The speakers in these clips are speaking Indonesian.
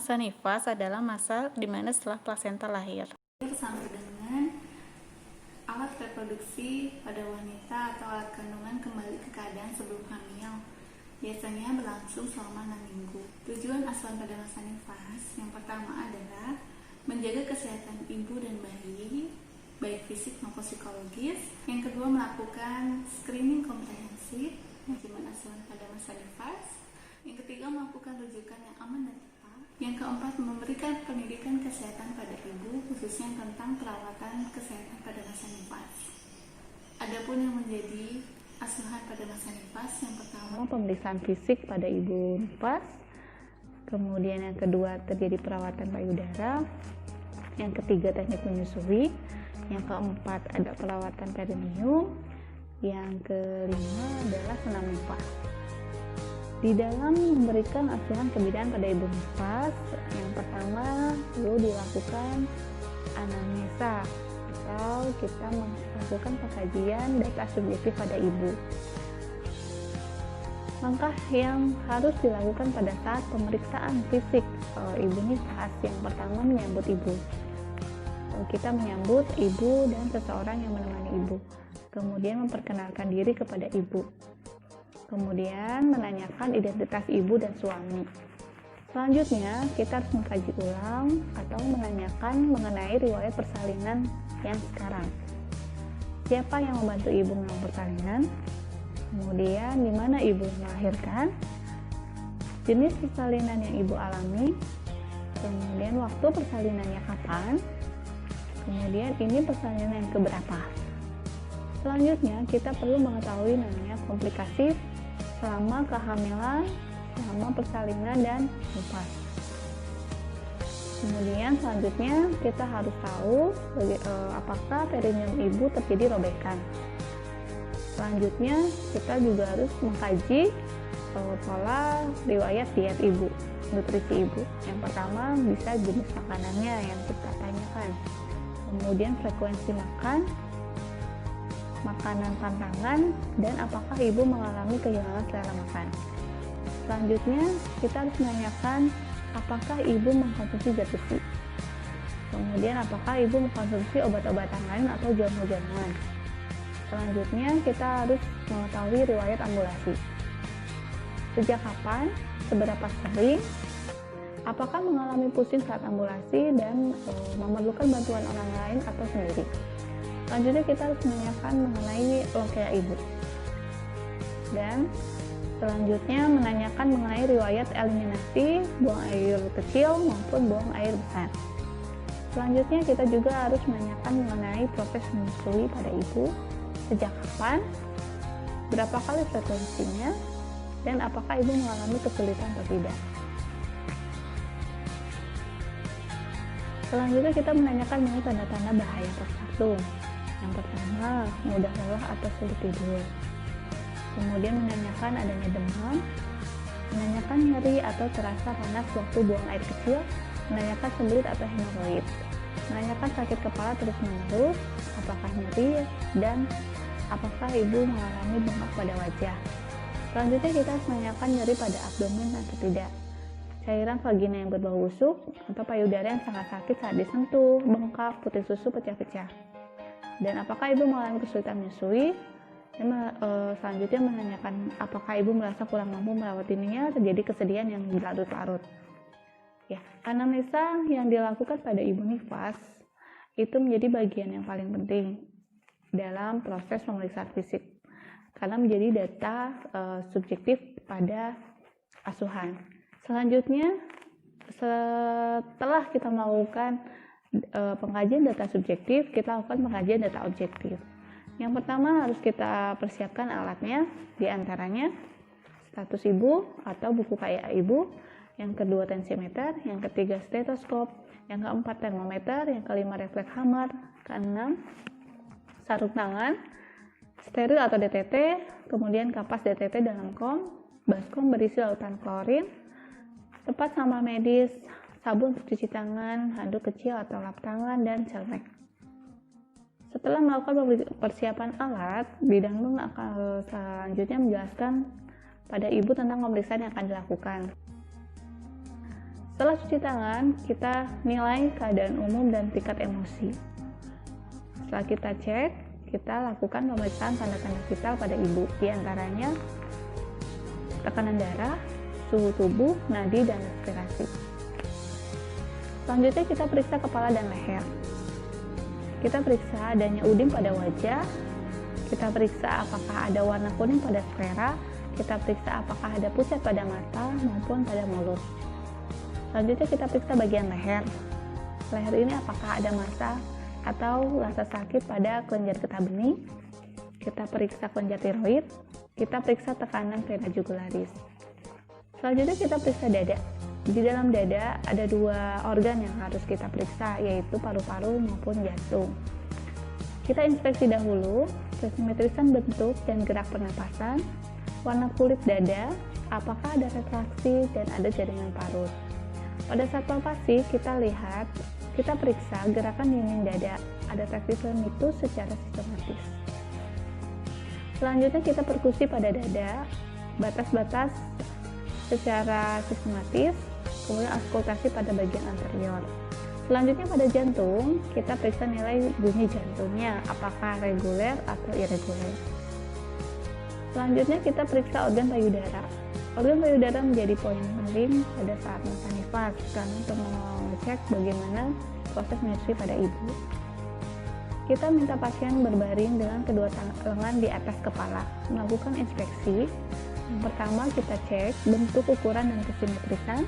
Masa nifas adalah masa di mana setelah plasenta lahir. Bersama dengan alat reproduksi pada wanita atau alat kandungan kembali ke keadaan sebelum hamil. Biasanya berlangsung selama 6 minggu. Tujuan asuhan pada masa nifas yang pertama adalah menjaga kesehatan ibu dan bayi, baik fisik maupun psikologis. Yang kedua, melakukan screening komprehensif manajemen asuhan pada masa nifas. Yang ketiga, melakukan rujukan yang aman dan tepat. Yang keempat, memberikan pendidikan kesehatan pada ibu, khususnya tentang perawatan kesehatan pada masa nifas. Adapun yang menjadi asuhan pada masa nifas, yang pertama Pemeriksaan fisik pada ibu nifas, kemudian yang kedua terjadi perawatan payudara, yang ketiga teknik menyusui, yang keempat ada perawatan perineum, yang kelima adalah senam nifas. Di dalam memberikan asuhan kebidanan pada ibu nifas, yang pertama perlu dilakukan anamnesa atau kita melakukan pengkajian data subjektif pada ibu. Langkah yang harus dilakukan pada saat pemeriksaan fisik ibu nifas, yang pertama menyambut ibu. Kita menyambut ibu dan seseorang yang menemani ibu, kemudian memperkenalkan diri kepada ibu. Kemudian menanyakan identitas ibu dan suami. Selanjutnya, kita harus mengkaji ulang atau menanyakan mengenai riwayat persalinan yang sekarang. Siapa yang membantu ibu melakukan persalinan? Kemudian, di mana ibu melahirkan? Jenis persalinan yang ibu alami? Kemudian, waktu persalinannya kapan? Kemudian, ini persalinan yang keberapa? Selanjutnya, kita perlu mengetahui namanya komplikasi selama kehamilan, selama persalinan, dan nifas. Kemudian selanjutnya kita harus tahu apakah perineum ibu terjadi robekan. Selanjutnya kita juga harus mengkaji pola riwayat diet ibu, nutrisi ibu. Yang pertama bisa jenis makanannya yang kita tanyakan. Kemudian frekuensi makan, makanan pantangan, dan apakah ibu mengalami kehilangan selera makan. Selanjutnya, kita harus menanyakan apakah ibu mengkonsumsi zat besi. Kemudian, apakah ibu mengkonsumsi obat-obatan lain atau jamu-jamuan. Selanjutnya, kita harus mengetahui riwayat ambulasi. Sejak kapan, seberapa sering, apakah mengalami pusing saat ambulasi, dan memerlukan bantuan orang lain atau sendiri. Selanjutnya kita harus menanyakan mengenai lokea ibu. Dan selanjutnya menanyakan mengenai riwayat eliminasi buang air kecil maupun buang air besar. Selanjutnya kita juga harus menanyakan mengenai proses menyusui pada ibu, sejak kapan, berapa kali frekuensinya, dan apakah ibu mengalami kesulitan atau tidak. Selanjutnya kita menanyakan mengenai tanda-tanda bahaya postpartum. Yang pertama, mudah lelah atau sulit tidur. Kemudian menanyakan adanya demam, menanyakan nyeri atau terasa panas waktu buang air kecil, menanyakan sembelit atau hemoroid, menanyakan sakit kepala terus-menerus, apakah nyeri, dan apakah ibu mengalami bengkak pada wajah. Selanjutnya kita harus menanyakan nyeri pada abdomen atau tidak, cairan vagina yang berbau busuk, atau payudara yang sangat sakit saat disentuh, bengkak, putih susu pecah-pecah. Dan apakah ibu mengalami kesulitan menyusui? Dan selanjutnya menanyakan apakah ibu merasa kurang mampu merawat dirinya, terjadi kesedihan yang berlarut-larut. Ya, anamnesa yang dilakukan pada ibu nifas itu menjadi bagian yang paling penting dalam proses pemeriksaan fisik, karena menjadi data subjektif pada asuhan. Selanjutnya, setelah kita melakukan pengkajian data subjektif, kita lakukan pengkajian data objektif. Yang pertama harus kita persiapkan alatnya, diantaranya status ibu atau buku KIA ibu, yang kedua tensimeter, yang ketiga stetoskop, yang keempat termometer, yang kelima refleks Hammer, keenam sarung tangan, steril atau DTT, kemudian kapas DTT dalam baskom berisi lautan klorin, tempat sampah medis, sabun untuk cuci tangan, handuk kecil atau lap tangan, dan celmek. Setelah melakukan persiapan alat, Bidang Nun akan selanjutnya menjelaskan pada ibu tentang pemeriksaan yang akan dilakukan. Setelah cuci tangan, kita nilai keadaan umum dan tingkat emosi. Setelah kita cek, kita lakukan pemeriksaan tanda-tanda vital pada ibu, diantaranya tekanan darah, suhu tubuh, nadi, dan respirasi. Selanjutnya kita periksa kepala dan leher. Kita periksa adanya udim pada wajah, kita periksa apakah ada warna kuning pada sklera, kita periksa apakah ada pucat pada mata maupun pada mulut. Selanjutnya kita periksa bagian leher. Leher ini apakah ada massa atau rasa sakit pada kelenjar getah bening. Kita periksa kelenjar tiroid, kita periksa tekanan vena jugularis. Selanjutnya kita periksa dada. Di dalam dada ada 2 organ yang harus kita periksa, yaitu paru-paru maupun jantung. Kita inspeksi dahulu kesimetrisan bentuk dan gerak pernapasan, warna kulit dada, apakah ada retraksi dan ada jaringan parut. Pada saat palpasi kita periksa gerakan dinding dada, ada tactical itu secara sistematis. Selanjutnya kita perkusi pada dada, batas-batas secara sistematis, kemudian auskultasi pada bagian anterior. Selanjutnya pada jantung, kita periksa nilai bunyi jantungnya, apakah reguler atau irreguler. Selanjutnya kita periksa organ payudara. Organ payudara menjadi poin penting pada saat masa nifas, karena untuk mengecek bagaimana proses menyusui pada ibu. Kita minta pasien berbaring dengan kedua lengan di atas kepala, melakukan inspeksi. Yang pertama kita cek bentuk, ukuran, dan kesimetrisan.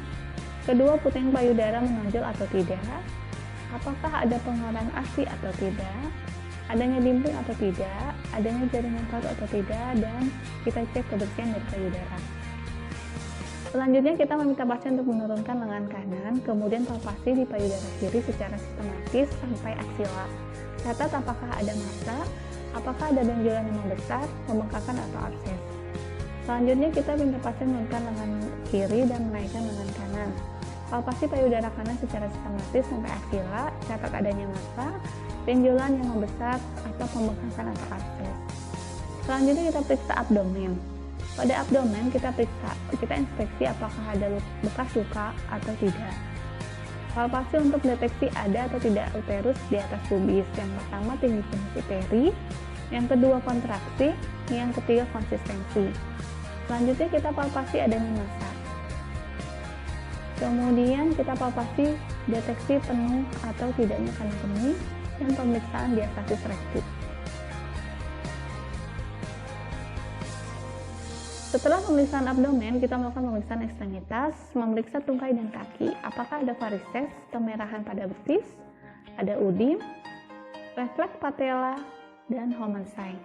Kedua, puting payudara menonjol atau tidak, apakah ada pengeluaran ASI atau tidak, adanya dimpling atau tidak, adanya jaringan parut atau tidak, dan kita cek kebersihan dari payudara. Selanjutnya kita meminta pasien untuk menurunkan lengan kanan, kemudian palpasi di payudara kiri secara sistematis sampai aksila. Catat apakah ada massa, apakah ada benjolan yang membesar, pembengkakan atau abses. Selanjutnya kita minta pasien menurunkan lengan kiri dan menaikkan lengan kanan. Palpasi payudara kanan secara sistematis sampai aksila, catat adanya massa, benjolan yang membesar atau pembengkakan atau abses. Selanjutnya kita periksa abdomen. Pada abdomen kita inspeksi apakah ada bekas luka atau tidak. Palpasi untuk deteksi ada atau tidak uterus di atas pubis. Yang pertama tinggi penis uteri, yang kedua kontraksi, yang ketiga konsistensi. Selanjutnya kita palpasi adanya massa. Kemudian kita palpasi deteksi penuh atau tidaknya kandung kemih dan pemeriksaan diastasis rektum. Setelah pemeriksaan abdomen, kita melakukan pemeriksaan ekstremitas, memeriksa tungkai dan kaki. Apakah ada varises, kemerahan pada betis, ada udim, refleks patella, dan Homensai.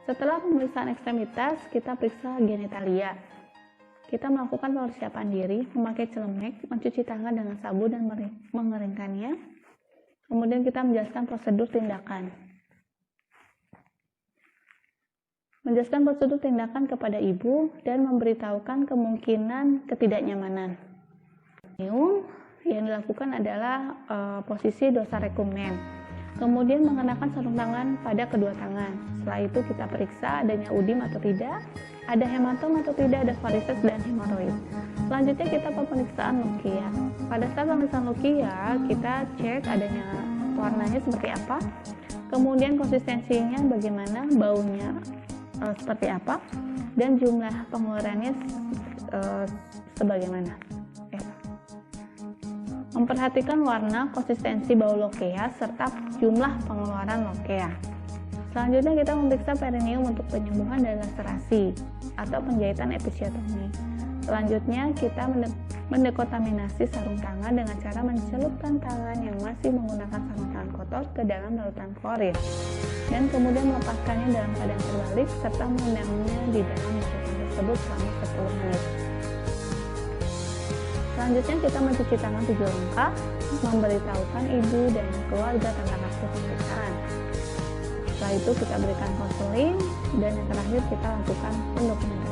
Setelah pemeriksaan ekstremitas, kita periksa genitalia. Kita melakukan persiapan diri, memakai celemek, mencuci tangan dengan sabun dan mengeringkannya. Kemudian kita menjelaskan prosedur tindakan. Menjelaskan prosedur tindakan kepada ibu dan memberitahukan kemungkinan ketidaknyamanan. Yang dilakukan adalah posisi dorsarekumen. Kemudian mengenakan sarung tangan pada kedua tangan. Setelah itu kita periksa adanya udim atau tidak, ada hematom atau tidak, ada varises dan hemoroid. Selanjutnya kita pemeriksaan lokia. Pada saat pemeriksaan lokia, kita cek adanya warnanya seperti apa, kemudian konsistensinya bagaimana, baunya seperti apa, dan jumlah pengeluarannya sebagaimana. Memperhatikan warna, konsistensi bau lokea, serta jumlah pengeluaran lokea. Selanjutnya kita memeriksa perineum untuk penyembuhan dari laserasi atau penjahitan episiotomi. Selanjutnya kita mendekontaminasi sarung tangan dengan cara mencelupkan tangan yang masih menggunakan sarung tangan kotor ke dalam larutan klorin dan kemudian melepaskannya dalam keadaan terbalik serta merendamnya di dalam larutan tersebut selama 10 menit. Selanjutnya kita mencuci tangan 7 langkah, memberitahukan ibu dan keluarga tentang hasil pemeriksaan. Setelah itu kita berikan konseling dan yang terakhir kita lakukan pendokumentasian.